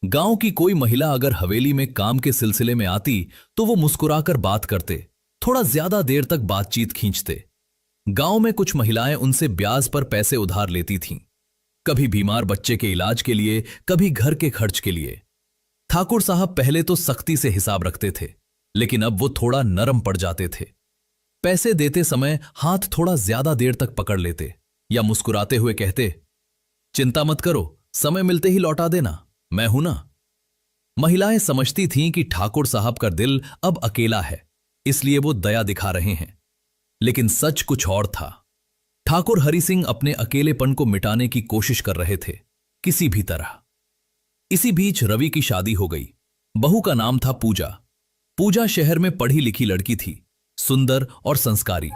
गांव की कोई महिला अगर हवेली में काम के सिलसिले में आती तो वो मुस्कुराकर बात करते, थोड़ा ज्यादा देर तक बातचीत खींचते। गांव में कुछ महिलाएं उनसे ब्याज पर पैसे उधार लेती थीं, कभी बीमार बच्चे के इलाज के लिए, कभी घर के खर्च के लिए। ठाकुर साहब पहले तो सख्ती से हिसाब रखते थे, लेकिन अब वो थोड़ा नरम पड़ जाते थे। पैसे देते समय हाथ थोड़ा ज्यादा देर तक पकड़ लेते या मुस्कुराते हुए कहते, चिंता मत करो, समय मिलते ही लौटा देना, मैं हूं ना। महिलाएं समझती थीं कि ठाकुर साहब का दिल अब अकेला है, इसलिए वो दया दिखा रहे हैं। लेकिन सच कुछ और था। ठाकुर हरि सिंह अपने अकेलेपन को मिटाने की कोशिश कर रहे थे, किसी भी तरह। इसी बीच रवि की शादी हो गई। बहू का नाम था पूजा। पूजा शहर में पढ़ी लिखी लड़की थी, सुंदर और संस्कारी।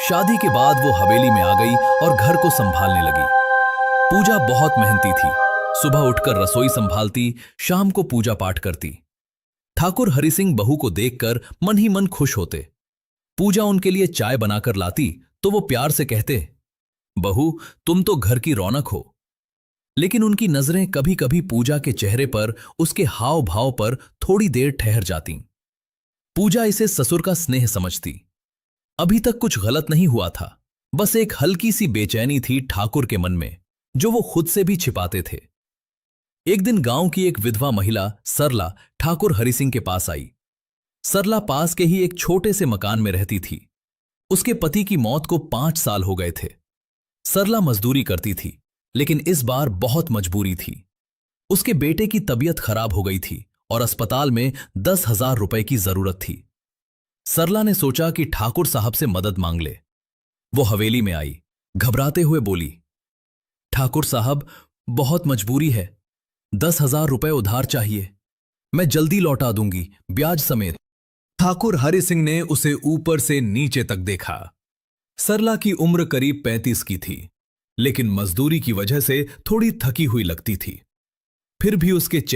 शादी के बाद वो हवेली में आ गई और घर को संभालने लगी। पूजा बहुत मेहनती थी, सुबह उठकर रसोई संभालती, शाम को पूजा पाठ करती। ठाकुर हरि सिंह बहू को देखकर मन ही मन खुश होते। पूजा उनके लिए चाय बनाकर लाती तो वो प्यार से कहते, बहू तुम तो घर की रौनक हो। लेकिन उनकी नजरें कभी कभी पूजा के चेहरे पर, उसके हाव भाव पर थोड़ी देर ठहर जाती। पूजा इसे ससुर का स्नेह समझती। अभी तक कुछ गलत नहीं हुआ था, बस एक हल्की सी बेचैनी थी ठाकुर के मन में, जो वो खुद से भी छिपाते थे। एक दिन गांव की एक विधवा महिला सरला ठाकुर हरि सिंह के पास आई। सरला पास के ही एक छोटे से मकान में रहती थी। उसके पति की मौत को 5 साल हो गए थे। सरला मजदूरी करती थी, लेकिन इस बार बहुत मजबूरी थी। उसके बेटे की तबीयत खराब हो गई थी और अस्पताल में 10,000 रुपए की जरूरत थी। सरला ने सोचा कि ठाकुर साहब से मदद मांग ले। वो हवेली में आई, घबराते हुए बोली, ठाकुर साहब बहुत मजबूरी है, 10,000 रुपए उधार चाहिए, मैं जल्दी लौटा दूंगी, ब्याज समेत। ठाकुर हरि सिंह ने उसे ऊपर से नीचे तक देखा। सरला की उम्र करीब 35 की थी, लेकिन मजदूरी की वजह से थोड़ी थकी हुई लगती थी। फिर भी उसके चेहरे